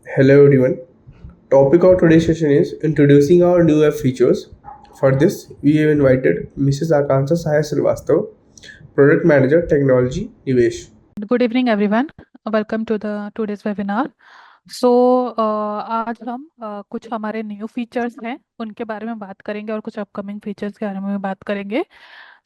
Hello everyone. Topic of today's session is introducing our new app features. For this, we have invited Mrs. Akanksha Sahaya Srivastava, Product Manager Technology Nivesh. Good evening everyone. Welcome to the today's webinar. So आज हम कुछ हमारे new features हैं उनके बारे में बात करेंगे और कुछ अपकमिंग फीचर्स के बारे में बात करेंगे।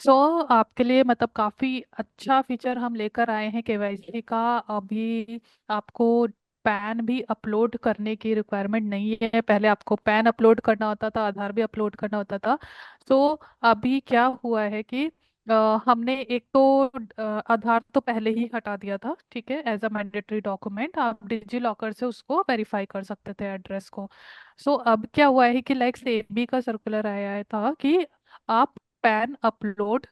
सो आपके लिए मतलब काफ़ी अच्छा फीचर हम लेकर आए हैं केवाईसी का। अभी आपको पैन भी अपलोड करने की रिक्वायरमेंट नहीं है। पहले आपको पैन अपलोड करना होता था, आधार भी अपलोड करना होता था। सो अभी क्या हुआ है कि हमने एक तो आधार तो पहले ही हटा दिया था, ठीक है, एज अ मैंडेटरी डॉक्यूमेंट। आप डिजी लॉकर से उसको वेरीफाई कर सकते थे एड्रेस को। सो अब क्या हुआ है कि लाइक सेबी का सर्कुलर आया है था कि आप पैन अपलोड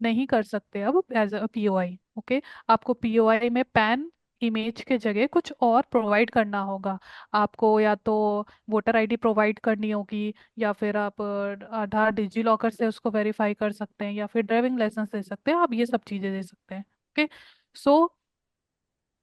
नहीं कर सकते अब एज अ पीओआई। ओके, आपको पीओआई में पैन इमेज के जगह कुछ और प्रोवाइड करना होगा। आपको या तो वोटर आईडी प्रोवाइड करनी होगी, या फिर आप आधार डिजी लॉकर से उसको वेरीफाई कर सकते हैं, या फिर ड्राइविंग लाइसेंस दे सकते हैं, आप ये सब चीज़ें दे सकते हैं। ओके, सो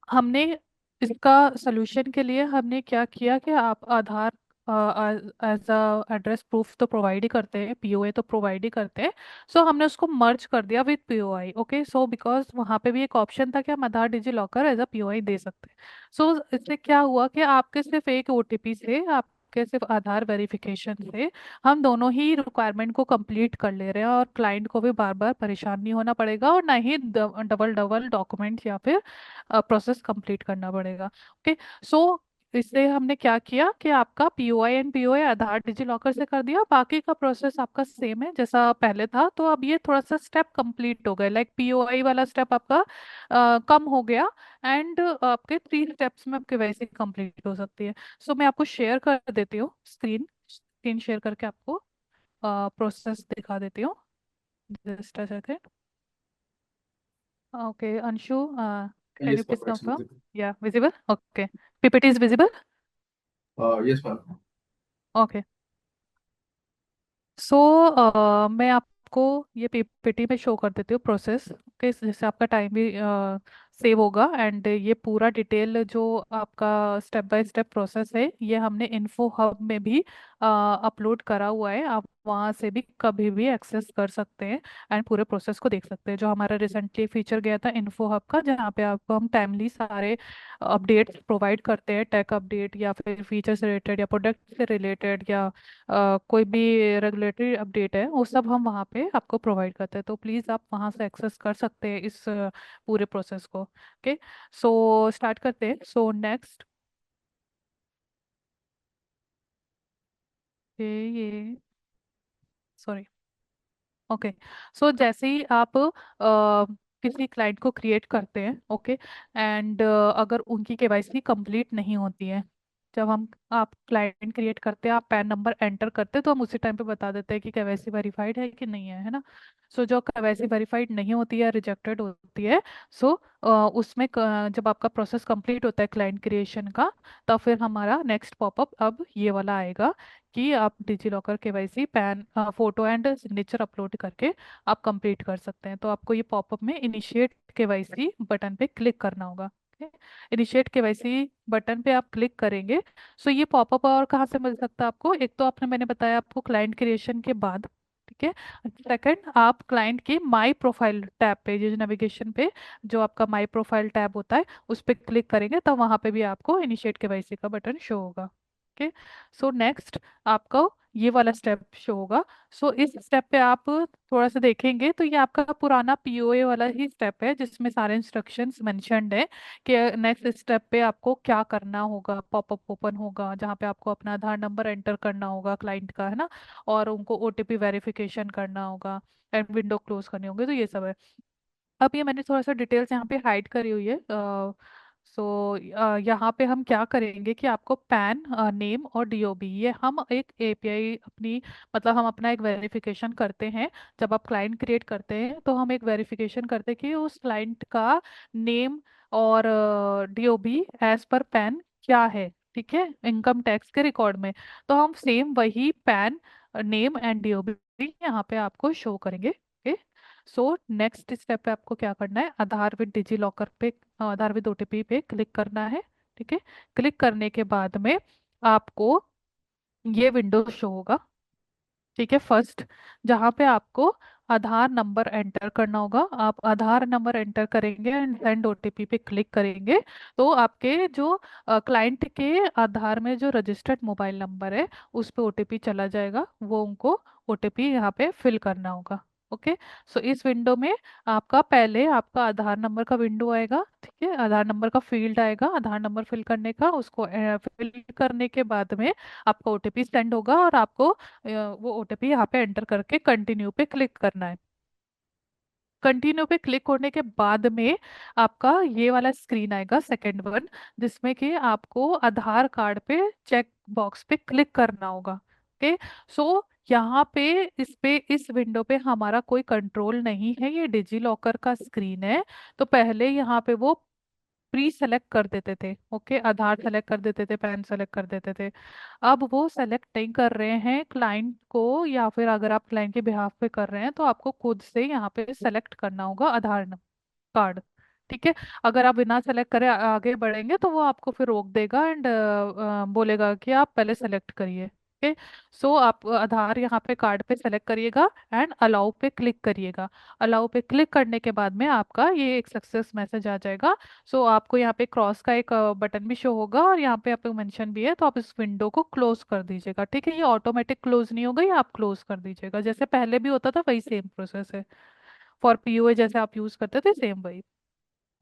हमने इसका सोल्यूशन के लिए हमने क्या किया कि आप आधार एज अ एड्रेस प्रूफ तो प्रोवाइड ही करते हैं, पीओए तो प्रोवाइड ही करते हैं। सो हमने उसको मर्ज कर दिया with POI. Okay, so because वहाँ पे भी एक ऑप्शन था कि हम आधार digi locker as a POI दे सकते हैं। सो इससे क्या हुआ कि आपके सिर्फ एक ओटीपी से, आपके सिर्फ आधार वेरिफिकेशन से हम दोनों ही रिक्वायरमेंट को कंप्लीट कर ले रहे हैं, और क्लाइंट को भी बार बार परेशान नहीं होना पड़ेगा, और ना ही डबल डबल डॉक्यूमेंट या फिर प्रोसेस कंप्लीट करना पड़ेगा। ओके, सो इससे हमने क्या किया कि आपका POI and POA Aadhaar DigiLocker से कर दिया, बाकी का प्रोसेस आपका सेम है जैसा पहले था। तो अब ये थोड़ा सा स्टेप कंप्लीट हो गया, लाइक पीओआई वाला स्टेप आपका कम हो गया, एंड आपके 3 स्टेप्स में आपके वैसे कंप्लीट हो सकती है। सो मैं आपको शेयर कर देती हूँ स्क्रीन स्क्रीन शेयर करके आपको प्रोसेस दिखा देती हूँ। Just a second. Okay, Anshu, can Yes, you ma'am, please it's confirm? visible. Yeah, visible? Okay. PPT is visible? Yes, ma'am. Okay. सो मैं आपको ये पीपीटी में शो कर देती हूँ प्रोसेस, ओके, जिससे आपका टाइम भी सेव होगा। एंड ये पूरा डिटेल जो आपका स्टेप बाय स्टेप प्रोसेस है, ये हमने इन्फो हब में भी अपलोड करा हुआ है। आप वहाँ से भी कभी भी एक्सेस कर सकते हैं एंड पूरे प्रोसेस को देख सकते हैं। जो हमारा रिसेंटली फीचर गया था इन्फो हब का, जहाँ पे आपको हम टाइमली सारे अपडेट्स प्रोवाइड करते हैं, टेक अपडेट या फिर फीचर से रिलेटेड या प्रोडक्ट से रिलेटेड या कोई भी रेगुलेटरी अपडेट है, वो सब हम वहाँ पे आपको प्रोवाइड करते हैं। तो प्लीज़ आप वहाँ से एक्सेस कर सकते हैं इस पूरे प्रोसेस को। ओके, सो स्टार्ट करते हैं। सो नेक्स्ट ये सॉरी। ओके, सो जैसे ही आप किसी क्लाइंट को क्रिएट करते हैं, ओके, एंड अगर उनकी केवाईसी कंप्लीट नहीं होती है, जब हम आप क्लाइंट क्रिएट करते हैं, आप पैन नंबर एंटर करते हैं, तो हम उसी टाइम पे बता देते हैं कि केवाईसी वेरीफाइड है कि नहीं है, है ना। सो जो केवाईसी वेरीफाइड नहीं होती है, रिजेक्टेड होती है, सो उसमें जब आपका प्रोसेस कंप्लीट होता है क्लाइंट क्रिएशन का, तब फिर हमारा नेक्स्ट पॉपअप अब ये वाला आएगा कि आप DigiLocker KYC PAN photo and signature upload करके आप कंप्लीट कर सकते हैं। तो आपको ये पॉपअप में इनिशिएट केवाईसी बटन पे क्लिक करना होगा। इनिशिएट केवाईसी बटन पे आप क्लिक करेंगे। सो ये पॉपअप और कहाँ से मिल सकता है आपको? एक तो आपने मैंने बताया आपको क्लाइंट क्रिएशन के बाद, ठीक है। सेकंड, आप क्लाइंट की माई प्रोफाइल टैब पे, ये जो नेविगेशन पे जो आपका माई प्रोफाइल टैब होता है, उस पर क्लिक करेंगे, तब वहाँ पे भी आपको इनिशिएट केवाईसी का बटन शो होगा। ओके, सो नेक्स्ट आपको ये वाला स्टेप शो होगा। सो इस स्टेप पे आप थोड़ा सा देखेंगे तो ये आपका पुराना पीओए वाला ही स्टेप है, जिसमें सारे इंस्ट्रक्शंस मेंशन्ड है कि नेक्स्ट स्टेप पे आपको क्या करना होगा। पॉपअप ओपन होगा जहाँ पे आपको अपना आधार नंबर एंटर करना होगा क्लाइंट का, है ना, और उनको ओटीपी वेरिफिकेशन करना होगा एंड विंडो क्लोज करनी होगी। तो ये सब है। अब ये मैंने थोड़ा सा डिटेल्स यहाँ पे हाइड करी हुई है। सो यहाँ पे हम क्या करेंगे कि आपको पैन नेम और डीओबी, ये हम एक एपीआई अपनी, मतलब हम अपना एक वेरिफिकेशन करते हैं। जब आप क्लाइंट क्रिएट करते हैं तो हम एक वेरिफिकेशन करते हैं कि उस क्लाइंट का नेम और डीओबी एज पर पैन क्या है, ठीक है, इनकम टैक्स के रिकॉर्ड में। तो हम सेम वही पैन नेम एंड डीओबी यहाँ पे आपको शो करेंगे। सो नेक्स्ट स्टेप पे आपको क्या करना है, आधार विद डिजी लॉकर पे, आधार विद ओटीपी पे क्लिक करना है, ठीक है। क्लिक करने के बाद में आपको ये विंडो शो होगा। ठीक है। फर्स्ट जहाँ पे आपको आधार नंबर एंटर करना होगा, आप आधार नंबर एंटर करेंगे एंड सेंड ओटीपी पे क्लिक करेंगे तो आपके जो क्लाइंट के आधार में जो रजिस्टर्ड मोबाइल नंबर है उस पे ओटीपी चला जाएगा, वो उनको ओटीपी यहाँ पे फिल करना होगा। ओके। सो इस विंडो में आपका पहले आपका आधार नंबर का विंडो आएगा। ठीक है। आधार नंबर का फील्ड आएगा आधार नंबर फिल करने का, उसको फिल करने के बाद में आपका ओटीपी सेंड होगा और आपको वो ओटीपी यहाँ पे एंटर करके कंटिन्यू पे क्लिक करना है। कंटिन्यू पे क्लिक होने के बाद में आपका ये वाला स्क्रीन आएगा सेकंड वन, जिसमें कि आपको आधार कार्ड पे चेक बॉक्स पे क्लिक करना होगा। ओके। सो यहाँ पे इस विंडो पे हमारा कोई कंट्रोल नहीं है, ये डिजी लॉकर का स्क्रीन है। तो पहले यहाँ पे वो प्री सेलेक्ट कर देते थे। ओके। आधार सेलेक्ट कर देते थे, पैन सेलेक्ट कर देते थे। अब वो सेलेक्ट नहीं कर रहे हैं क्लाइंट को, या फिर अगर आप क्लाइंट के बिहाफ पे कर रहे हैं तो आपको खुद से यहाँ पे सेलेक्ट करना होगा आधार कार्ड। ठीक है। अगर आप बिना सेलेक्ट करे आगे बढ़ेंगे तो वो आपको फिर रोक देगा एंड बोलेगा कि आप पहले सेलेक्ट करिए। ओके। सो आप आधार यहाँ पे कार्ड पे सेलेक्ट करिएगा एंड अलाउ पे क्लिक करिएगा। अलाउ पे क्लिक करने के बाद में आपका ये एक सक्सेस मैसेज आ जाएगा। सो आपको यहाँ पे क्रॉस का एक बटन भी शो होगा और यहाँ पे आपको मेंशन भी है, तो आप इस विंडो को क्लोज कर दीजिएगा। ठीक है। ये ऑटोमेटिक क्लोज नहीं होगा, ये आप क्लोज कर दीजिएगा, जैसे पहले भी होता था वही सेम प्रोसेस है। फॉर पीओए जैसे आप यूज करते थे सेम वही।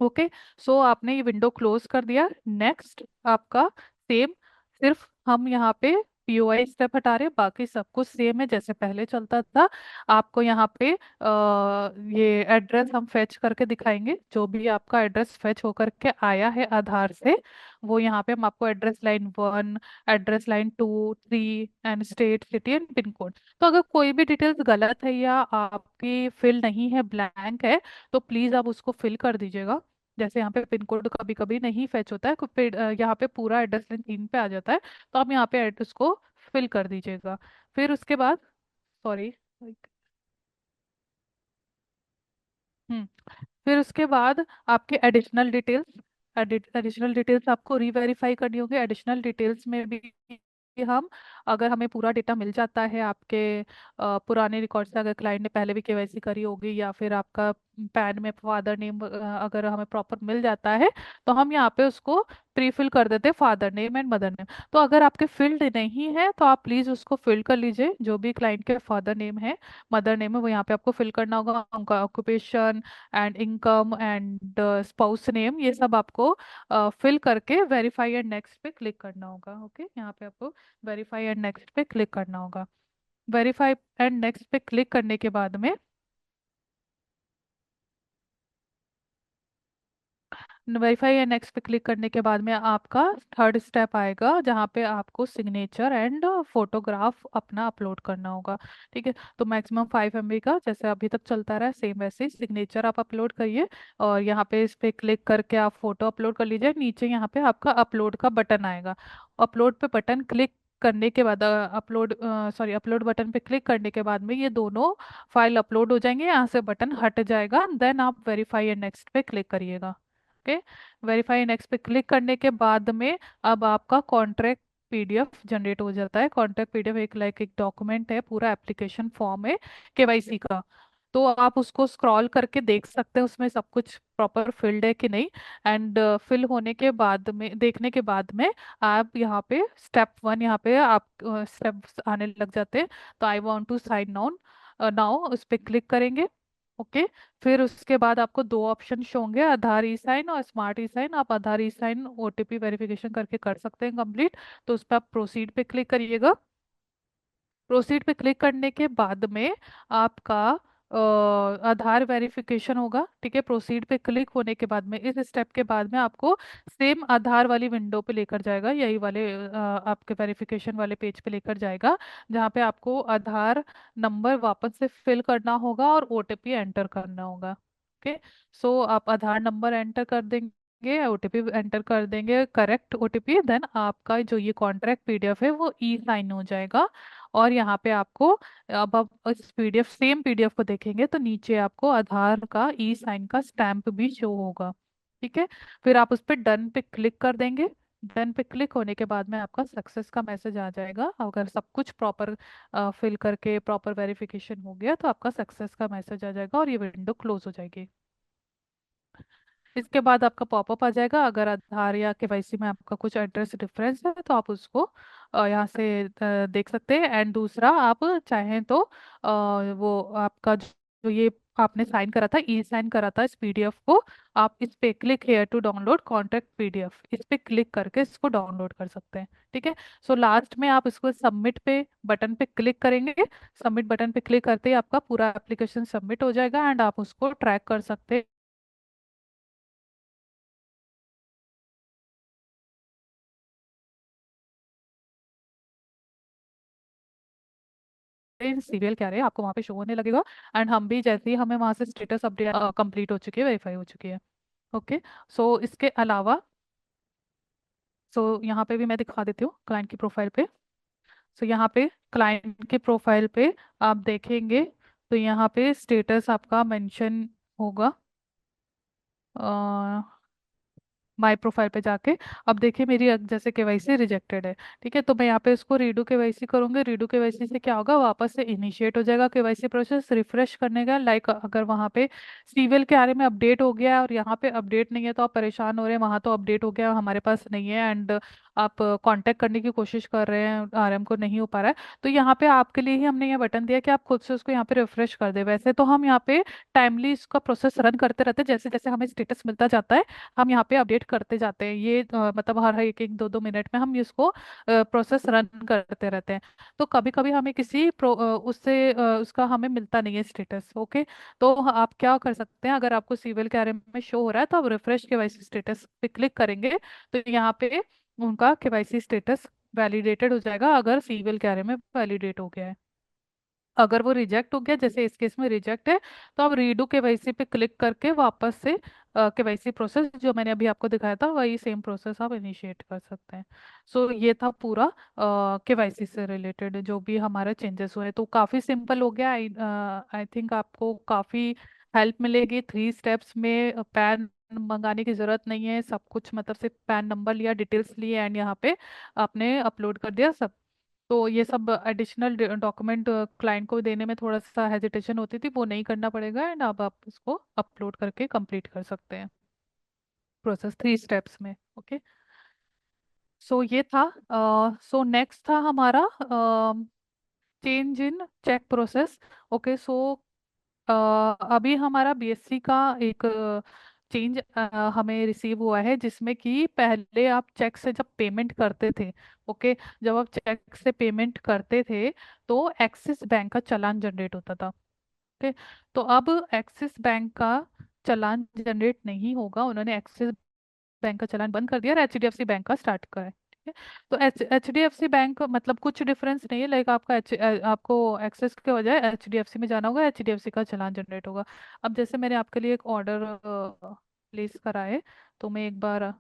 ओके। सो आपने ये विंडो क्लोज कर दिया। नेक्स्ट आपका सेम, सिर्फ हम यहाँ पे पीओआई स्टेप हटा रहे हैं, बाकी सब कुछ सेम है जैसे पहले चलता था। आपको यहाँ पे ये एड्रेस हम फेच करके दिखाएंगे, जो भी आपका एड्रेस फेच होकर के आया है आधार से वो यहाँ पे हम आपको address line 1, address line 2, 3 and state city and pin code. तो अगर कोई भी डिटेल्स गलत है या आपकी फिल नहीं है, ब्लैंक है, तो प्लीज आप उसको फिल कर दीजिएगा। जैसे यहाँ पे पिन कोड कभी कभी नहीं फेच होता है, यहाँ पे पूरा एड्रेस लाइन 3 पे आ जाता है, तो आप यहाँ पे एड्रेस को फिल कर दीजिएगा। फिर उसके बाद सॉरी, हम्म फिर उसके बाद आपके एडिशनल डिटेल्स, एडिशनल डिटेल्स आपको रीवेरीफाई करनी होगी। एडिशनल डिटेल्स में भी हम, अगर हमें पूरा डेटा मिल जाता है आपके पुराने रिकॉर्ड से, अगर क्लाइंट ने पहले भी केवाईसी करी होगी या फिर आपका पैन में फादर नेम अगर हमें प्रॉपर मिल जाता है तो हम यहाँ पे उसको प्री फिल कर देते हैं, father name and mother name. तो अगर आपके फील्ड नहीं है तो आप प्लीज़ उसको फिल कर लीजिए, जो भी क्लाइंट के फादर नेम है मदर नेम है वो यहाँ पे आपको फिल करना होगा। उनका occupation and income and spouse name ये सब आपको फिल करके वेरीफाई एंड नेक्स्ट पे क्लिक करना होगा। ओके। यहाँ पे आपको वेरीफाई एंड नेक्स्ट पे क्लिक करना होगा। वेरीफाई एंड नेक्स्ट पे क्लिक करने के बाद में वेरीफाई या नेक्स्ट पे क्लिक करने के बाद में आपका थर्ड स्टेप आएगा जहाँ पे आपको सिग्नेचर एंड फोटोग्राफ अपना अपलोड करना होगा। ठीक है। तो मैक्सिमम 5 MB का जैसे अभी तक चलता रहा सेम वैसे ही सिग्नेचर आप अपलोड करिए और यहाँ पे इस पे क्लिक करके आप फोटो अपलोड कर लीजिए। नीचे यहाँ पे आपका अपलोड का बटन आएगा, अपलोड पे बटन क्लिक करने के बाद अपलोड बटन पे क्लिक करने के बाद में ये दोनों फाइल अपलोड हो जाएंगे, यहाँ से बटन हट जाएगा, देन आप वेरीफाई एंड नेक्स्ट पे क्लिक करिएगा। ओके। वेरीफाई नेक्स्ट पे क्लिक करने के बाद में अब आपका कॉन्ट्रैक्ट पीडीएफ जनरेट हो जाता है। कॉन्ट्रैक्ट पीडीएफ एक डॉक्यूमेंट है, पूरा एप्लीकेशन फॉर्म है केवाईसी का। तो आप उसको स्क्रॉल करके देख सकते हैं उसमें सब कुछ प्रॉपर फिल्ड है कि नहीं। एंड फिल होने के बाद में, देखने के बाद में आप यहाँ पे स्टेप 1, यहाँ पे आप स्टेप्स आने लग जाते हैं। तो I want to sign on now उस पर क्लिक करेंगे। ओके। फिर उसके बाद आपको दो ऑप्शन शो होंगे, आधार ई साइन और स्मार्ट ई साइन। आप आधार ई साइन ओटीपी वेरिफिकेशन करके कर सकते हैं कंप्लीट, तो उस पर आप प्रोसीड पे क्लिक करिएगा। प्रोसीड पे क्लिक करने के बाद में आपका आधार वेरिफिकेशन होगा। ठीक है। प्रोसीड पे क्लिक होने के बाद में इस स्टेप के बाद में आपको सेम आधार वाली विंडो पे लेकर जाएगा, यही वाले आपके वेरिफिकेशन वाले पेज पे लेकर जाएगा, जहाँ पे आपको आधार नंबर वापस से फिल करना होगा और ओटीपी एंटर करना होगा। ओके। सो आप आधार नंबर एंटर कर देंगे, ओटीपी एंटर कर देंगे, करेक्ट ओटीपी, देन आपका जो ये कॉन्ट्रैक्ट पीडीएफ है वो ई साइन हो जाएगा। और यहाँ पे आपको, अब आप इस पीडीएफ सेम पीडीएफ को देखेंगे तो नीचे आपको आधार का ई साइन का स्टैंप भी शो होगा। ठीक है। फिर आप उस पर डन पे क्लिक कर देंगे। डन पे क्लिक होने के बाद में आपका सक्सेस का मैसेज आ जाएगा। अगर सब कुछ प्रॉपर फिल करके प्रॉपर वेरिफिकेशन हो गया तो आपका सक्सेस का मैसेज आ जाएगा और ये विंडो क्लोज हो जाएगी। इसके बाद आपका पॉपअप आ जाएगा। अगर आधार या केवाईसी में आपका कुछ एड्रेस डिफरेंस है तो आप उसको यहाँ से देख सकते हैं। एंड दूसरा, आप चाहें तो वो आपका जो ये आपने साइन करा था, ई साइन करा था, इस पीडीएफ को आप इस पे click here to download contract PDF, इस पे क्लिक करके इसको डाउनलोड कर सकते हैं। ठीक है। सो लास्ट में आप इसको सबमिट पे बटन पे क्लिक करेंगे। सबमिट बटन पे क्लिक करते ही आपका पूरा एप्लीकेशन सबमिट हो जाएगा एंड आप उसको ट्रैक कर सकते सीरियल क्या रहे आपको वहाँ पे शो होने लगेगा। एंड हम भी जैसे ही हमें वहाँ से स्टेटस अपडेट कंप्लीट हो चुकी है, वेरीफाई हो चुकी है। ओके। सो इसके अलावा, यहाँ पे भी मैं दिखा देती हूँ क्लाइंट की प्रोफाइल पे। यहाँ पे क्लाइंट के प्रोफाइल पे आप देखेंगे तो यहाँ पे स्टेटस आपका मेंशन होगा माय प्रोफाइल पे जाके। अब देखिए मेरी जैसे केवाईसी रिजेक्टेड है। ठीक है, तो मैं यहाँ पे इसको रीडू केवाईसी करूंगी। रीडू केवाईसी से क्या होगा, वापस से इनिशिएट हो जाएगा केवाईसी प्रोसेस। रिफ्रेश करने का, लाइक अगर वहाँ पे सीविल के बारे में अपडेट हो गया है और यहाँ पे अपडेट नहीं है तो आप परेशान हो रहे हैं, वहाँ तो अपडेट हो गया हमारे पास नहीं है एंड आप कांटेक्ट करने की कोशिश कर रहे हैं, आरएम को नहीं हो पा रहा है, तो यहाँ पे आपके लिए ही हमने ये बटन दिया कि आप खुद से उसको यहाँ पे रिफ्रेश कर दे। वैसे तो हम यहाँ पे टाइमली इसका प्रोसेस रन करते रहते हैं, जैसे जैसे हमें स्टेटस मिलता जाता है हम यहाँ पे अपडेट करते जाते हैं। ये मतलब हर एक एक दो दो मिनट में हम इसको प्रोसेस रन करते रहते हैं। तो कभी कभी हमें किसी उससे उसका हमें मिलता नहीं है स्टेटस। ओके। तो आप क्या कर सकते हैं, अगर आपको सीविल के बारे में शो हो रहा है तो आप रिफ्रेश केवाईसी स्टेटस पे क्लिक करेंगे तो यहाँ पे उनका केवाईसी स्टेटस वैलिडेटेड हो जाएगा, अगर सीविल के बारे में वैलिडेट हो गया है। अगर वो रिजेक्ट हो गया, जैसे इस केस में रिजेक्ट है, तो आप रीडू केवाईसी पे क्लिक करके वापस से केवाईसी प्रोसेस जो मैंने अभी आपको दिखाया था वही सेम प्रोसेस आप इनिशिएट कर सकते हैं। ये था पूरा केवाईसी से रिलेटेड जो भी हमारे चेंजेस हुए, तो काफ़ी सिंपल हो गया। आई थिंक आपको काफ़ी हेल्प मिलेगी। 3 स्टेप्स में पैन मंगाने की ज़रूरत नहीं है, सब कुछ मतलब सिर्फ पैन नंबर लिया, डिटेल्स लिए एंड यहाँ पे आपने अपलोड कर दिया सब। तो ये सब एडिशनल डॉक्यूमेंट क्लाइंट को देने में थोड़ा सा हेजिटेशन होती थी, वो नहीं करना पड़ेगा एंड अब आप इसको अपलोड करके कंप्लीट कर सकते हैं प्रोसेस 3 स्टेप्स में। ओके। ये था। नेक्स्ट था हमारा change in check process. Okay. अभी हमारा बीएससी का एक चेंज हमें रिसीव हुआ है, जिसमें कि पहले आप चेक से जब पेमेंट करते थे, ओके, जब आप चेक से पेमेंट करते थे तो एक्सिस बैंक का चालान जनरेट होता था। ओके। तो अब एक्सिस बैंक का चालान जनरेट नहीं होगा, उन्होंने एक्सिस बैंक का चलान बंद कर दिया और एचडीएफसी बैंक का स्टार्ट करा है। ठीक है। तो एचडीएफसी बैंक मतलब कुछ डिफरेंस नहीं है, लाइक आपको एक्सेस के बजाय एचडीएफसी में जाना होगा, एचडीएफसी का चलान जनरेट होगा। अब जैसे मैंने आपके लिए एक ऑर्डर प्लेस करा है, तो मैं एक बार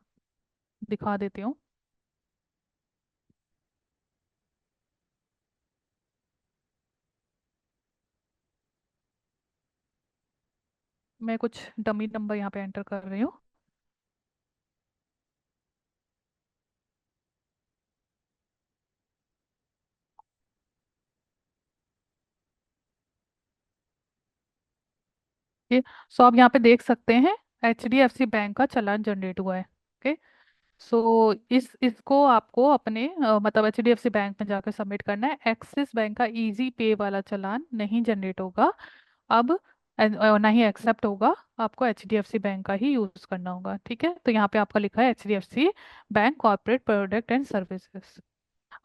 दिखा देती हूँ। मैं कुछ डमी नंबर यहाँ पे एंटर कर रही हूँ। ये आप यहाँ पे देख सकते हैं एचडीएफसी बैंक का चालान जनरेट हुआ है। ओके। इसको आपको अपने मतलब एचडीएफसी बैंक में जाकर सबमिट करना है। एक्सिस बैंक का इजी पे वाला चालान नहीं जनरेट होगा अब, ना ही एक्सेप्ट होगा। आपको एचडीएफसी बैंक का ही यूज करना होगा। ठीक है। तो यहाँ पे आपका लिखा है HDFC bank corporate product and services,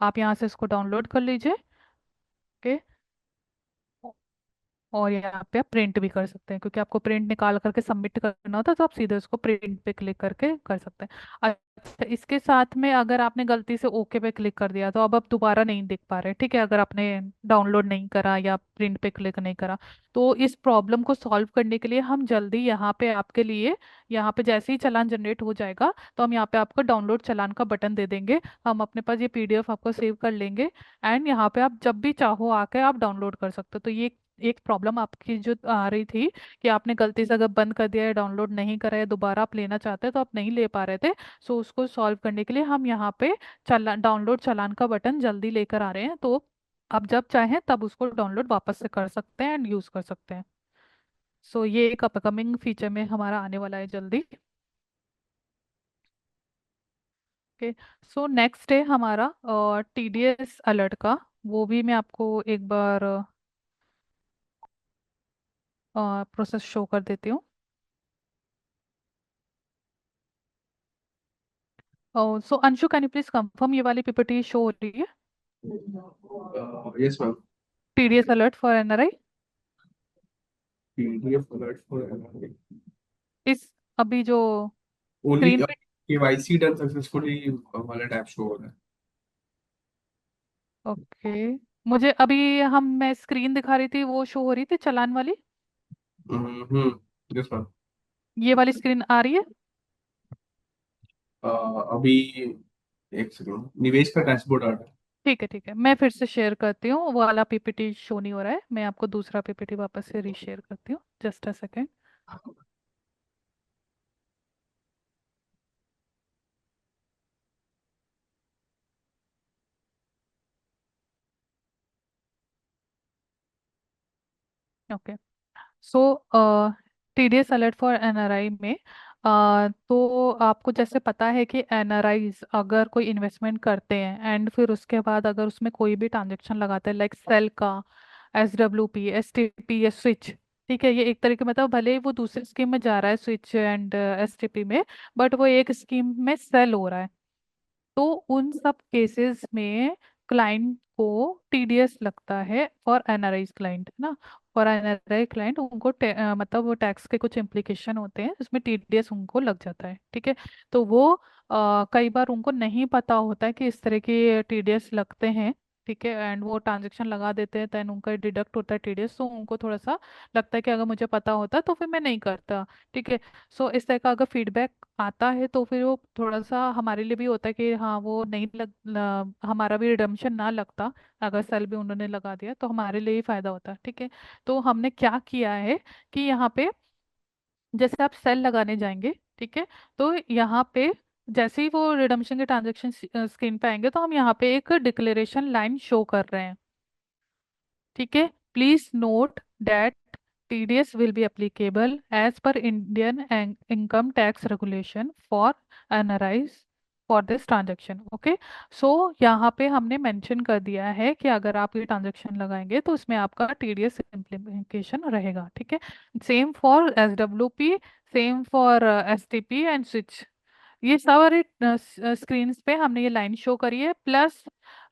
आप यहाँ से इसको डाउनलोड कर लीजिए। ओके। और यहाँ पे आप प्रिंट भी कर सकते हैं, क्योंकि आपको प्रिंट निकाल करके सबमिट करना होता है, तो आप सीधे उसको प्रिंट पे क्लिक करके कर सकते हैं। अच्छा, इसके साथ में अगर आपने गलती से ओके पे क्लिक कर दिया तो अब आप दोबारा नहीं देख पा रहे। ठीक है, अगर आपने डाउनलोड नहीं करा या प्रिंट पे क्लिक नहीं करा, तो इस प्रॉब्लम को सॉल्व करने के लिए हम जल्दी यहाँ पे आपके लिए, यहाँ पे जैसे ही चालान जनरेट हो जाएगा तो हम यहाँ पे आपको डाउनलोड चालान का बटन दे देंगे। हम अपने पास ये पीडीएफ आपको सेव कर लेंगे एंड यहाँ पे आप जब भी चाहो आके आप डाउनलोड कर सकते हो। तो ये एक प्रॉब्लम आपकी जो आ रही थी कि आपने गलती से अगर बंद कर दिया है, डाउनलोड नहीं करा है, दोबारा आप लेना चाहते हैं तो आप नहीं ले पा रहे थे। सो उसको सॉल्व करने के लिए हम यहाँ पे डाउनलोड चालान का बटन जल्दी लेकर आ रहे हैं। तो आप जब चाहें तब उसको डाउनलोड वापस से कर सकते हैं एंड यूज़ कर सकते हैं। सो ये एक अपकमिंग फीचर में हमारा आने वाला है जल्दी। ओके। सो नेक्स्ट है हमारा टीडीएस अलर्ट का। वो भी मैं आपको एक बार प्रोसेस शो कर देती हूँ। So Anshu, can you please confirm ये वाली पीपीटी शो हो रही है? Yes, ma'am. TDS alert for NRI. PDF alert for NRI. इस अभी जो Only स्क्रीन पे। KYC done successfully वाला टैब शो हो रहा है। ओके। मुझे अभी हम मैं स्क्रीन दिखा रही थी, वो शो हो रही थी चालान वाली। हम्म। Yes ma'am. ये वाली स्क्रीन आ रही है? अभी एक सेकंड, निवेश का डैशबोर्ड आ रहा है। ठीक है, ठीक है, मैं फिर से शेयर करती हूँ। वो वाला पीपीटी शो नहीं हो रहा है, मैं आपको दूसरा पीपीटी वापस से रीशेयर करती हूँ। Just a second. Okay. So TDS alert for NRI में तो आपको जैसे पता है कि एनआरआईज अगर कोई इन्वेस्टमेंट करते हैं एंड फिर उसके बाद अगर उसमें कोई भी ट्रांजेक्शन लगाते हैं, लाइक सेल का, SWP, STP या स्विच। ठीक है, ये एक तरीके मतलब भले ही वो दूसरी स्कीम में जा रहा है, स्विच एंड STP में, बट वो एक स्कीम में सेल हो रहा है। तो उन सब केसेस में क्लाइंट को टीडीएस लगता है। फॉर एनआरआई क्लाइंट है ना, फॉर एनआरआई क्लाइंट उनको मतलब वो टैक्स के कुछ इम्प्लीकेशन होते हैं, उसमें टीडीएस उनको लग जाता है। ठीक है। तो वो कई बार उनको नहीं पता होता है कि इस तरह के टीडीएस लगते हैं। ठीक है, एंड वो ट्रांजेक्शन लगा देते हैं, देन उनका डिडक्ट होता है टीडीएस। तो उनको थोड़ा सा लगता है कि अगर मुझे पता होता तो फिर मैं नहीं करता। ठीक है। सो इस तरह का अगर फीडबैक आता है तो फिर वो थोड़ा सा हमारे लिए भी होता है कि हाँ वो नहीं हमारा भी रिडम्पशन ना लगता। अगर सेल भी उन्होंने लगा दिया तो हमारे लिए ही फायदा होता है। ठीक है। तो हमने क्या किया है कि यहाँ पे जैसे आप सेल लगाने जाएंगे, ठीक है, तो यहाँ पे जैसे ही वो रिडम्पशन के ट्रांजेक्शन स्क्रीन पे आएंगे तो हम यहाँ पे एक डिक्लेरेशन लाइन शो कर रहे हैं। ठीक है। Please note that TDS will be applicable as per Indian income tax regulation for NRIs for this transaction. Okay. So यहाँ पे हमने मेंशन कर दिया है कि अगर आप ये ट्रांजेक्शन लगाएंगे तो उसमें आपका TDS इम्प्लीमेंटेशन रहेगा। ठीक है। Same for SWP, same for STP and switch. ये सारे स्क्रीन्स पे हमने ये लाइन शो करी है। प्लस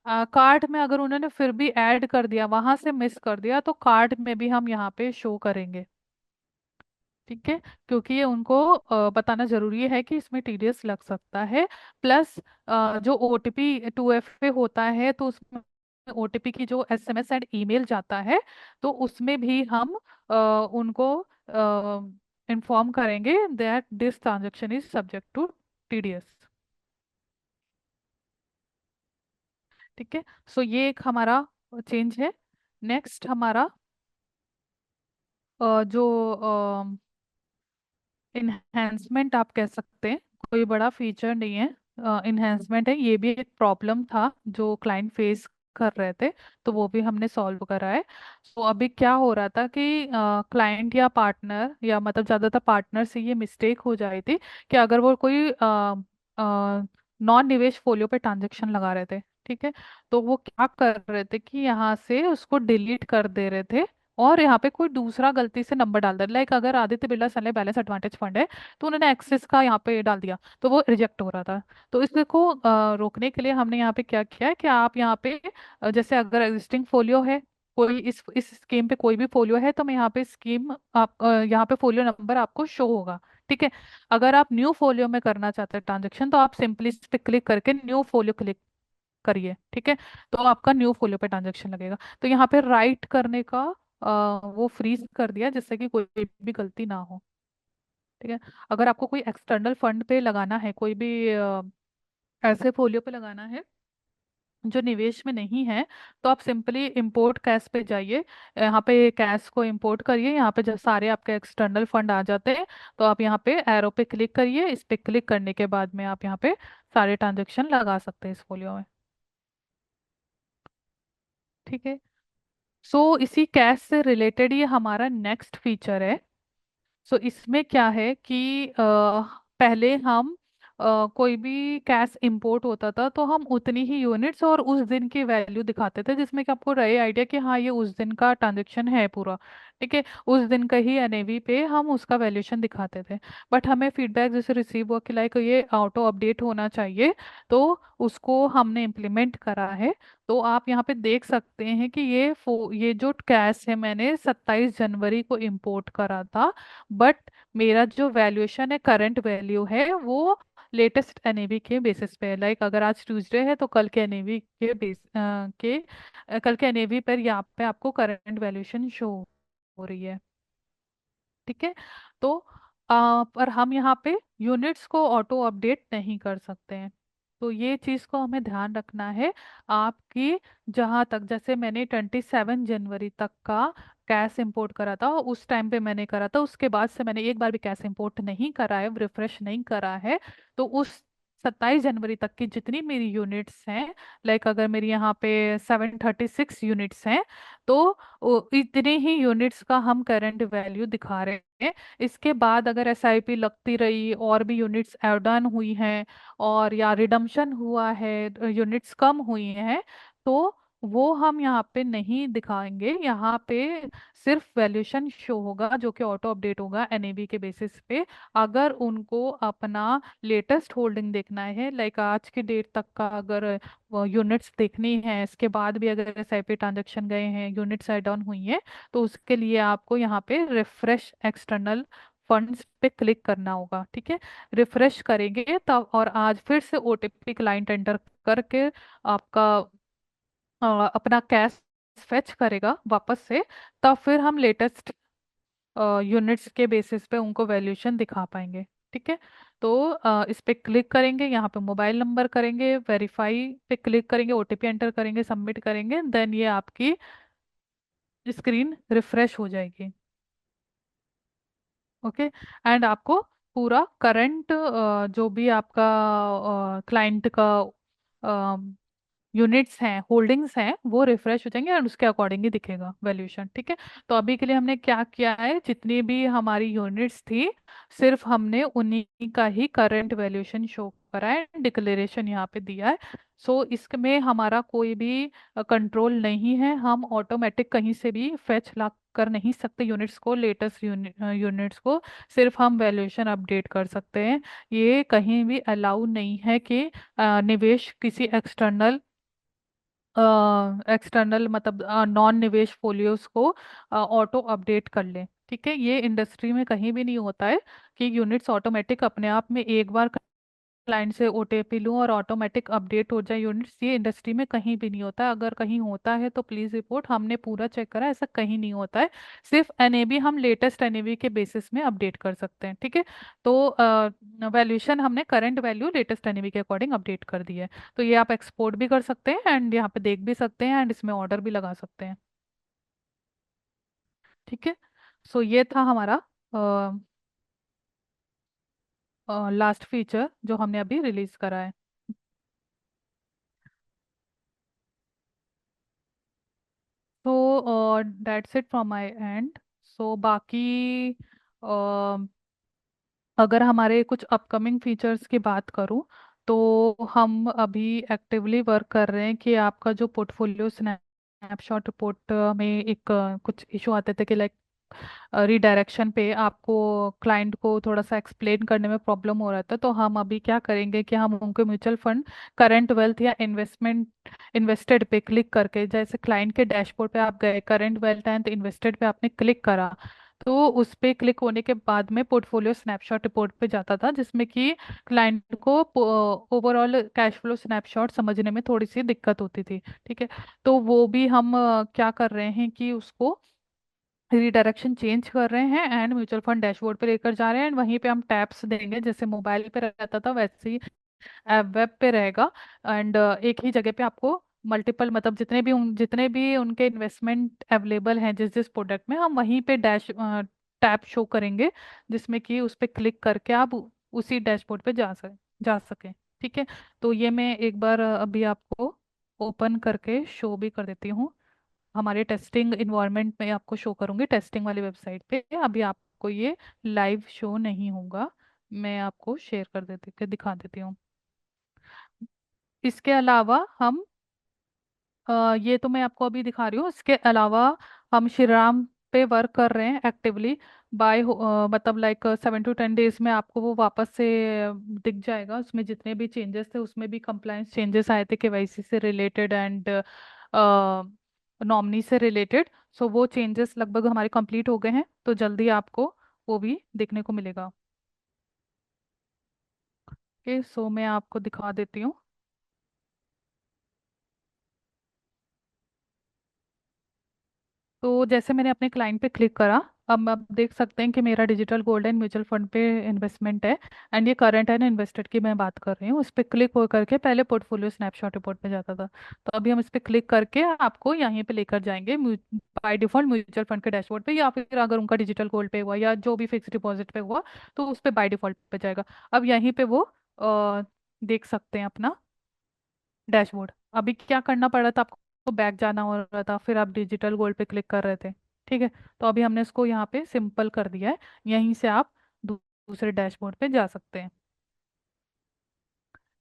कार्ड में अगर उन्होंने फिर भी ऐड कर दिया, वहां से मिस कर दिया, तो कार्ड में भी हम यहाँ पे शो करेंगे। ठीक है। क्योंकि ये उनको बताना जरूरी है कि इसमें टीडीएस लग सकता है। प्लस जो OTP 2FA पे होता है तो उसमें OTP की जो SMS एंड ईमेल जाता है तो उसमें भी हम उनको इन्फॉर्म करेंगे that this transaction is subject to TDS। ठीक है। सो ये एक हमारा चेंज है। नेक्स्ट हमारा जो इन्हेंसमेंट आप कह सकते हैं, कोई बड़ा फीचर नहीं है, इन्हेंसमेंट है। ये भी एक प्रॉब्लम था जो क्लाइंट फेस कर रहे थे, तो वो भी हमने सॉल्व करा है। तो अभी क्या हो रहा था कि क्लाइंट या पार्टनर या मतलब ज़्यादातर पार्टनर से ये मिस्टेक हो जाई थी कि अगर वो कोई नॉन निवेश फोलियो पे ट्रांजेक्शन लगा रहे थे, ठीक है, तो वो क्या कर रहे थे कि यहाँ से उसको डिलीट कर दे रहे थे और यहाँ पे कोई दूसरा गलती से नंबर डाल दिया। लाइक अगर Aditya Birla salary balance advantage fund है तो उन्होंने एक्सेस का यहाँ पे डाल दिया, तो वो रिजेक्ट हो रहा था। तो इसको रोकने के लिए हमने यहाँ पे क्या किया है कि आप यहाँ पे जैसे अगर एग्जिस्टिंग फोलियो है, कोई इस स्कीम पे कोई भी फोलियो है, तो मैं यहाँ पे स्कीम आप यहाँ पे फोलियो नंबर आपको शो होगा। ठीक है। अगर आप न्यू फोलियो में करना चाहते हैं ट्रांजेक्शन तो आप सिंपली इस पे क्लिक करके न्यू फोलियो क्लिक करिए। ठीक है। तो आपका न्यू फोलियो पे ट्रांजेक्शन लगेगा। तो यहाँ पे राइट करने का वो फ्रीज कर दिया जिससे कि कोई भी गलती ना हो। ठीक है। अगर आपको कोई एक्सटर्नल फंड पे लगाना है, कोई भी ऐसे फोलियो पे लगाना है, जो निवेश में नहीं है, तो आप सिंपली इंपोर्ट कैश पे जाइए। यहाँ पे कैश को इंपोर्ट करिए। यहाँ पे जब सारे आपके एक्सटर्नल फंड आ जाते हैं, तो आप यहाँ पे एरो पे क्लिक करिए। इस पे क्लिक करने के बाद में आप यहाँ पे सारे ट्रांजेक्शन लगा सकते हैं इस फोलियो में। ठीक है। सो इसी कैश से रिलेटेड ये हमारा नेक्स्ट फीचर है। सो इसमें क्या है कि पहले हम कोई भी कैश इंपोर्ट होता था तो हम उतनी ही यूनिट्स और उस दिन की वैल्यू दिखाते थे, जिसमें कि आपको रहे आइडिया कि हाँ ये उस दिन का ट्रांजेक्शन है पूरा। ठीक है। उस दिन का ही एनएवी पे हम उसका वैल्यूएशन दिखाते थे। बट हमें फीडबैक जैसे रिसीव हुआ कि लाइक ये ऑटो अपडेट होना चाहिए, तो उसको हमने इम्प्लीमेंट करा है। तो आप यहाँ पे देख सकते हैं कि ये जो कैश है मैंने 27 जनवरी को इंपोर्ट करा था। बट मेरा जो वैल्यूएशन है, करंट वैल्यू है, वो लेटेस्ट एनएवी के बेसिस पे है। लाइक अगर आज ट्यूसडे है तो कल के एनएवी के कल के एनएवी पर यहाँ पे आपको करंट वैल्यूएशन शो हो रही है। ठीक है। तो पर हम यहाँ पे यूनिट्स को ऑटो अपडेट नहीं कर सकते हैं। तो ये चीज़ को हमें ध्यान रखना है। आपकी जहाँ तक, जैसे मैंने 27 जनवरी तक का कैश इंपोर्ट करा था, उस टाइम पे मैंने करा था, उसके बाद से मैंने एक बार भी कैश इंपोर्ट नहीं करा है, रिफ्रेश नहीं करा है। तो उस 27 जनवरी तक की जितनी मेरी यूनिट्स हैं, लाइक अगर मेरी यहाँ पे 736 यूनिट्स हैं, तो इतने ही यूनिट्स का हम करंट वैल्यू दिखा रहे हैं। इसके बाद अगर एसआईपी लगती रही और भी यूनिट्स ऐड ऑन हुई हैं, और या रिडम्पशन हुआ है, यूनिट्स कम हुई हैं, तो वो हम यहाँ पे नहीं दिखाएंगे। यहाँ पे सिर्फ वैल्यूएशन शो होगा जो कि ऑटो अपडेट होगा एनएवी के बेसिस पे। अगर उनको अपना लेटेस्ट होल्डिंग देखना है, लाइक आज की डेट तक का अगर यूनिट्स देखनी है, इसके बाद भी अगर एसआईपी ट्रांजेक्शन गए हैं, यूनिट्स ऐड ऑन हुई हैं, तो उसके लिए आपको यहाँ पे रिफ्रेश एक्सटर्नल फंड्स पे क्लिक करना होगा। ठीक है। रिफ्रेश करेंगे तब, और आज फिर से ओटीपी क्लाइंट एंटर करके आपका अपना कैश फेच करेगा वापस से। तब फिर हम लेटेस्ट यूनिट्स के बेसिस पे उनको वैल्यूएशन दिखा पाएंगे। ठीक है। तो इस पे क्लिक करेंगे, यहाँ पे मोबाइल नंबर करेंगे, वेरीफाई पे क्लिक करेंगे, ओटीपी एंटर करेंगे, सबमिट करेंगे, देन ये आपकी स्क्रीन रिफ्रेश हो जाएगी। ओके। एंड आपको पूरा करंट जो भी आपका क्लाइंट का यूनिट्स हैं, होल्डिंग्स हैं, वो रिफ्रेश हो जाएंगे और उसके अकॉर्डिंग ही दिखेगा वैल्यूएशन। ठीक है। तो अभी के लिए हमने क्या किया है, जितनी भी हमारी यूनिट्स थी, सिर्फ हमने उन्हीं का ही करंट वैल्यूएशन शो करा है, डिक्लेरेशन यहाँ पे दिया है। सो इसमें हमारा कोई भी कंट्रोल नहीं है। हम ऑटोमेटिक कहीं से भी फेच ला कर नहीं सकते यूनिट्स को, लेटेस्ट यूनिट्स को। सिर्फ हम वैल्यूएशन अपडेट कर सकते हैं। ये कहीं भी अलाउ नहीं है कि निवेश किसी एक्सटर्नल मतलब नॉन निवेश फोलियोस को ऑटो अपडेट कर ले। ठीक है। ये इंडस्ट्री में कहीं भी नहीं होता है कि यूनिट्स ऑटोमेटिक अपने आप में एक बार क्लाइंट से ओटीपी लूँ और ऑटोमेटिक अपडेट हो जाए यूनिट्स। ये इंडस्ट्री में कहीं भी नहीं होता है। अगर कहीं होता है तो प्लीज़ रिपोर्ट, हमने पूरा चेक करा, ऐसा कहीं नहीं होता है। सिर्फ एनएबी हम लेटेस्ट एनएबी के बेसिस में अपडेट कर सकते हैं। ठीक है। तो वैल्यूएशन हमने करंट वैल्यू लेटेस्ट एनएबी के अकॉर्डिंग अपडेट कर दी है। तो ये आप एक्सपोर्ट भी कर सकते हैं एंड यहाँ पे देख भी सकते हैं एंड इसमें ऑर्डर भी लगा सकते हैं। ठीक है। सो ये था हमारा लास्ट फीचर जो हमने अभी रिलीज करा है। तो that's it from my end. So बाकी अगर हमारे कुछ अपकमिंग फीचर्स की बात करूं, तो हम अभी एक्टिवली वर्क कर रहे हैं कि आपका जो पोर्टफोलियो स्नैपशॉट रिपोर्ट में एक कुछ इशू आते थे कि लाइक रीडायरेक्शन पे आपको क्लाइंट को थोड़ा सा एक्सप्लेन करने में प्रॉब्लम हो रहा था। तो हम अभी क्या करेंगे कि हम उनको म्यूचुअल फंड करंट वेल्थ या इन्वेस्टेड पे क्लिक करके, जैसे क्लाइंट के डैशबोर्ड पे आप गए, करंट वेल्थ एंड इन्वेस्टेड पे आपने क्लिक करा, तो उस पे क्लिक होने के बाद में पोर्टफोलियो स्नैपशॉट रिपोर्ट पे जाता था, जिसमें कि क्लाइंट को ओवरऑल कैश फ्लो स्नैपशॉट समझने में थोड़ी सी दिक्कत होती थी। ठीक है। तो वो भी हम क्या कर रहे हैं कि उसको रिडायरेक्शन चेंज कर रहे हैं एंड म्यूचुअल फंड डैशबोर्ड पे लेकर जा रहे हैं एंड वहीं पे हम टैप्स देंगे, जैसे मोबाइल पे रहता था वैसे ही वेब पे रहेगा। एंड एक ही जगह पे आपको मल्टीपल मतलब जितने भी उनके इन्वेस्टमेंट अवेलेबल हैं जिस जिस प्रोडक्ट में, हम वहीं पे टैब शो करेंगे, जिसमें कि उस पर क्लिक करके आप उसी डैशबोर्ड पे जा सकें। ठीक है। तो ये मैं एक बार अभी आपको ओपन करके शो भी कर देती हूँ। हमारे टेस्टिंग इन्वायरमेंट में आपको शो करूंगी, टेस्टिंग वाली वेबसाइट पे। अभी आपको ये लाइव शो नहीं होगा, मैं आपको शेयर कर देती के दिखा देती हूँ। इसके अलावा हम ये तो मैं आपको अभी दिखा रही हूँ। इसके अलावा हम श्रीराम पे वर्क कर रहे हैं एक्टिवली। मतलब लाइक 7 to 10 डेज में आपको वो वापस से दिख जाएगा। उसमें जितने भी चेंजेस थे, उसमें भी कंप्लायंस चेंजेस आए थे केवाईसी से रिलेटेड एंड नॉमिनी से रिलेटेड। सो वो चेंजेस लगभग हमारे कंप्लीट हो गए हैं, तो जल्दी आपको वो भी देखने को मिलेगा। ओके, सो मैं आपको दिखा देती हूँ। तो जैसे मैंने अपने क्लाइंट पे क्लिक करा, अब आप देख सकते हैं कि मेरा digital gold and mutual fund पे इन्वेस्टमेंट है। एंड ये करंट एंड इन्वेस्टेड की मैं बात कर रही हूँ। इस पर क्लिक हो करके पहले पोर्टफोलियो स्नैपशॉट रिपोर्ट पे जाता था, तो अभी हम इस पर क्लिक करके आपको यहीं पे लेकर जाएंगे बाय डिफॉल्ट म्यूचुअल फंड के डैशबोर्ड पे, या फिर अगर उनका डिजिटल गोल्ड पे हुआ या जो भी फिक्स डिपॉजिट पे हुआ तो उस पर बाय डिफॉल्ट पे जाएगा। अब यहीं पे वो देख सकते हैं अपना डैशबोर्ड। अभी क्या करना पड़ रहा था आपको, बैक जाना हो रहा था, फिर आप डिजिटल गोल्ड पे क्लिक कर रहे थे। ठीक है। तो अभी हमने इसको यहाँ पे सिंपल कर दिया है। यहीं से आप दूसरे डैशबोर्ड पे जा सकते हैं।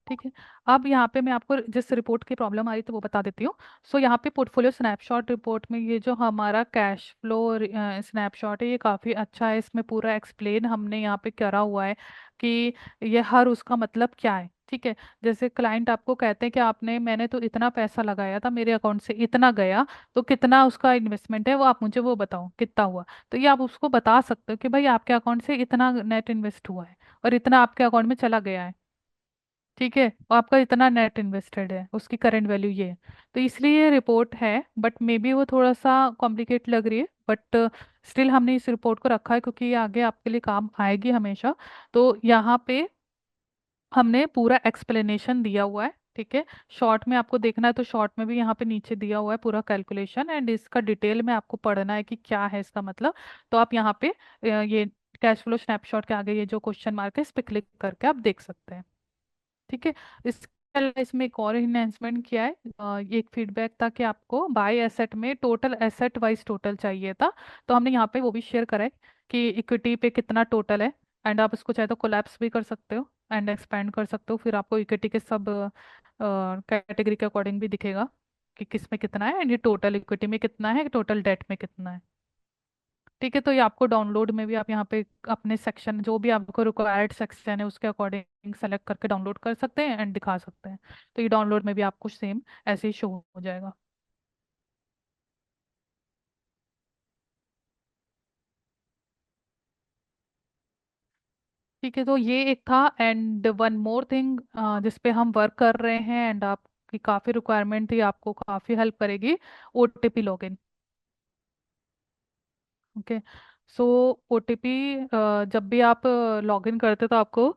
ठीक है। अब यहाँ पे मैं आपको जिस रिपोर्ट की प्रॉब्लम आ रही थी वो बता देती हूँ। सो यहाँ पे पोर्टफोलियो स्नैपशॉट रिपोर्ट में ये जो हमारा कैश फ्लो स्नैपशॉट है, ये काफ़ी अच्छा है। इसमें पूरा एक्सप्लेन हमने यहाँ पे करा हुआ है कि ये हर उसका मतलब क्या है। ठीक है। जैसे क्लाइंट आपको कहते हैं कि मैंने तो इतना पैसा लगाया था, मेरे अकाउंट से इतना गया, तो कितना उसका इन्वेस्टमेंट है वो आप मुझे वो बताओ कितना हुआ। तो ये आप उसको बता सकते हो कि भाई आपके अकाउंट से इतना नेट इन्वेस्ट हुआ है और इतना आपके अकाउंट में चला गया है। ठीक है। और आपका इतना नेट इन्वेस्टेड है, उसकी करंट वैल्यू ये है। तो इसलिए ये रिपोर्ट है, बट मे बी वो थोड़ा सा कॉम्प्लिकेट लग रही है, बट स्टिल हमने इस रिपोर्ट को रखा है क्योंकि ये आगे आपके लिए काम आएगी हमेशा। तो यहाँ पे हमने पूरा एक्सप्लेनेशन दिया हुआ है। ठीक है। शॉर्ट में आपको देखना है तो शॉर्ट में भी यहाँ पे नीचे दिया हुआ है पूरा कैलकुलेशन, एंड इसका डिटेल में आपको पढ़ना है कि क्या है इसका मतलब। तो आप यहाँ पे ये कैश फ्लो स्नैपशॉट के आगे ये जो क्वेश्चन मार्क है इस पे क्लिक करके आप देख सकते हैं। ठीक है। इसके अलावा इसमें एक और इन्हेंसमेंट किया है। ये एक फीडबैक था कि आपको बाय एसेट में टोटल एसेट वाइज टोटल चाहिए था, तो हमने यहाँ पे वो भी शेयर करा है कि इक्विटी पे कितना टोटल है। एंड आप इसको चाहे तो कोलैप्स भी कर सकते हो एंड एक्सपेंड कर सकते हो, फिर आपको इक्विटी के सब कैटेगरी के अकॉर्डिंग भी दिखेगा कि किस में कितना है, एंड ये टोटल इक्विटी में कितना है, टोटल डेट में कितना है। ठीक है। तो ये आपको डाउनलोड में भी आप यहाँ पे अपने सेक्शन जो भी आपको रिक्वायर्ड सेक्शन है उसके अकॉर्डिंग सेलेक्ट करके डाउनलोड कर सकते हैं एंड दिखा सकते हैं। तो ये डाउनलोड में भी आपको सेम ऐसे ही शो हो जाएगा। ठीक है। तो ये एक था, एंड वन मोर थिंग जिस पे हम वर्क कर रहे हैं एंड आपकी काफ़ी रिक्वायरमेंट थी, आपको काफ़ी हेल्प करेगी, ओटीपी लॉगिन। ओके। सो ओटीपी जब भी आप लॉगिन करते तो आपको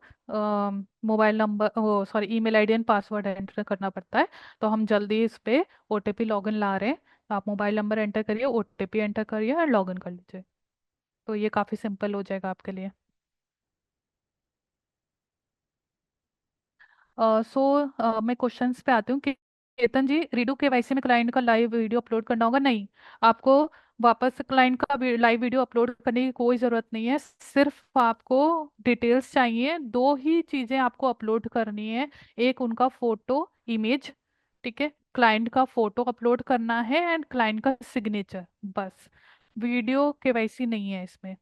मोबाइल नंबर, वो sorry, email ID and password enter करना पड़ता है। तो हम जल्दी इस पे ओटीपी लॉगिन ला रहे हैं। तो आप मोबाइल नंबर एंटर करिए, ओटीपी एंटर करिए और लॉगिन कर लीजिए। तो ये काफ़ी सिंपल हो जाएगा आपके लिए। मैं क्वेश्चंस पे आती हूँ कि केतन जी, रीडू केवाईसी में क्लाइंट का लाइव वीडियो अपलोड करना होगा? नहीं, आपको वापस क्लाइंट का लाइव वीडियो अपलोड करने की कोई ज़रूरत नहीं है। सिर्फ आपको डिटेल्स चाहिए, दो ही चीज़ें आपको अपलोड करनी है। एक उनका फोटो इमेज, ठीक है, क्लाइंट का फोटो अपलोड करना है एंड क्लाइंट का सिग्नेचर, बस। वीडियो केवाईसी नहीं है इसमें।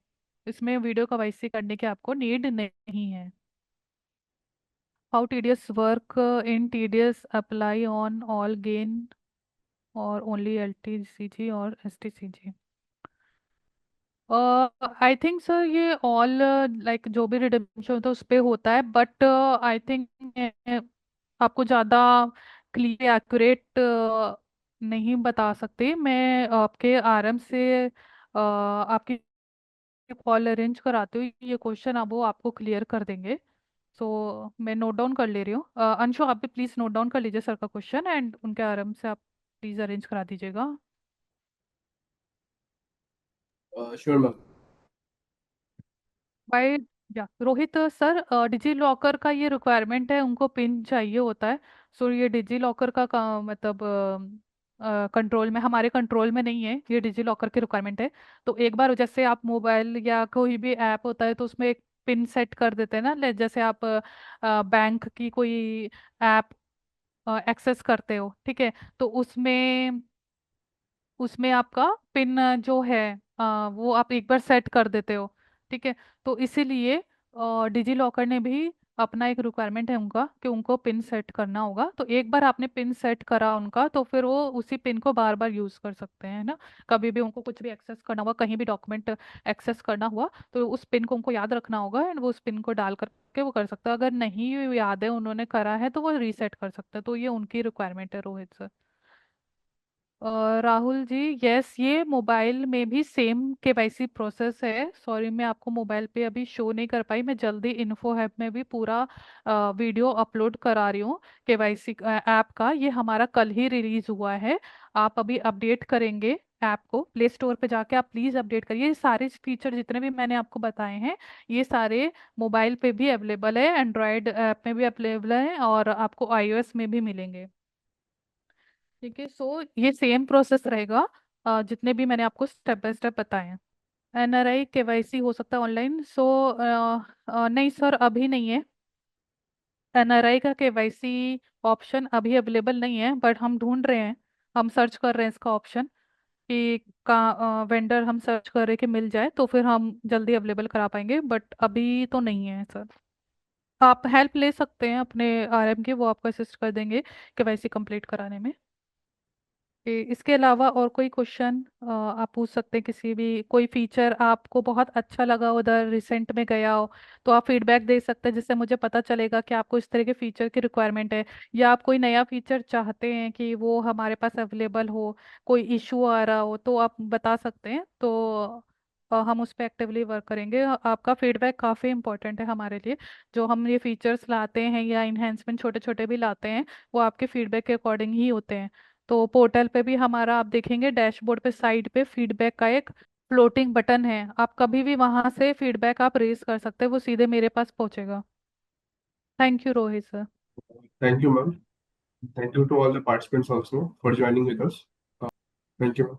इसमें वीडियो केवाईसी करने की आपको नीड नहीं है। How TDS work in TDS apply on all gain or only LTCG और STCG? आई थिंक सर ये ऑल लाइक जो भी रिडेम्पशन होता है उस पे होता है, बट आई थिंक आपको ज़्यादा क्लियर एक्यूरेट नहीं बता सकती मैं। आपके आरएम से आपकी कॉल अरेंज कराती हूँ, ये क्वेश्चन अब वो आपको क्लियर कर देंगे। सो मैं नोट डाउन कर ले रही हूँ। अंशु, आप भी प्लीज़ नोट डाउन कर लीजिए सर का क्वेश्चन, एंड उनके आराम से आप प्लीज़ अरेंज करा दीजिएगा। Sure ma'am. बाय। या रोहित सर, डिजी लॉकर का ये रिक्वायरमेंट है, उनको पिन चाहिए होता है। सो ये डिजी लॉकर का मतलब कंट्रोल में, हमारे कंट्रोल में नहीं है, ये डिजी लॉकर की रिक्वायरमेंट है। तो एक बार जैसे आप मोबाइल या कोई भी ऐप होता है तो उसमें एक पिन सेट कर देते हैं ना, जैसे आप बैंक की कोई ऐप एक्सेस करते हो, ठीक है। तो उसमें उसमें आपका पिन जो है वो आप एक बार सेट कर देते हो, ठीक है। तो इसीलिए डिजी लॉकर ने भी अपना एक रिक्वायरमेंट है उनका कि उनको पिन सेट करना होगा। तो एक बार आपने पिन सेट करा उनका तो फिर वो उसी पिन को बार बार यूज कर सकते हैं ना। कभी भी उनको कुछ भी एक्सेस करना हुआ, कहीं भी डॉक्यूमेंट एक्सेस करना हुआ, तो उस पिन को उनको याद रखना होगा, एंड वो उस पिन को डाल करके वो कर सकता है। अगर नहीं याद है उन्होंने करा है तो वो रीसेट कर सकता है। तो ये उनकी रिक्वायरमेंट है रोहित सर। राहुल जी, यस, ये मोबाइल में भी सेम केवाईसी प्रोसेस है। सॉरी, मैं आपको मोबाइल पे अभी शो नहीं कर पाई, मैं जल्दी इन्फो ऐप में भी पूरा वीडियो अपलोड करा रही हूँ। केवाईसी ऐप का ये हमारा कल ही रिलीज हुआ है। आप अभी अपडेट करेंगे ऐप को, प्ले स्टोर पे जाके आप प्लीज़ अपडेट करिए। ये सारे फीचर जितने भी मैंने आपको बताए हैं, ये सारे मोबाइल पे भी अवेलेबल है, एंड्रॉयड ऐप में भी अवेलेबल है, और आपको आईओएस में भी मिलेंगे। ठीक है, सो ये सेम प्रोसेस रहेगा जितने भी मैंने आपको स्टेप बाय स्टेप बताए हैं। एनआरआई केवाईसी हो सकता है ऑनलाइन, सो नहीं सर, अभी नहीं है। एनआरआई का केवाईसी ऑप्शन अभी अवेलेबल नहीं है, बट हम ढूंढ रहे हैं, हम सर्च कर रहे हैं इसका ऑप्शन कि का वेंडर हम सर्च कर रहे हैं कि मिल जाए तो फिर हम जल्दी अवेलेबल करा पाएंगे, बट अभी तो नहीं है सर। आप हेल्प ले सकते हैं अपने आरएम के, वो आपको असिस्ट कर देंगे केवाईसी कंप्लीट कराने में। इसके अलावा और कोई क्वेश्चन आप पूछ सकते हैं, किसी भी कोई फीचर आपको बहुत अच्छा लगा उधर रिसेंट में गया हो तो आप फीडबैक दे सकते हैं, जिससे मुझे पता चलेगा कि आपको इस तरह के फीचर की रिक्वायरमेंट है, या आप कोई नया फीचर चाहते हैं कि वो हमारे पास अवेलेबल हो, कोई इशू आ रहा हो तो आप बता सकते हैं। तो हम उस पर एक्टिवली वर्क करेंगे। आपका फीडबैक काफ़ी इंपॉर्टेंट है हमारे लिए। जो हम ये फीचर्स लाते हैं या इन्हेंसमेंट छोटे छोटे भी लाते हैं, वो आपके फीडबैक के अकॉर्डिंग ही होते हैं। तो पोर्टल पे भी हमारा आप देखेंगे डैशबोर्ड पे साइड पे फीडबैक का एक फ्लोटिंग बटन है, आप कभी भी वहां से फीडबैक आप रेज कर सकते हैं, वो सीधे मेरे पास पहुंचेगा। Thank you Rohit sir. Thank you ma'am. Thank you to all the participants also for joining with us. Thank you.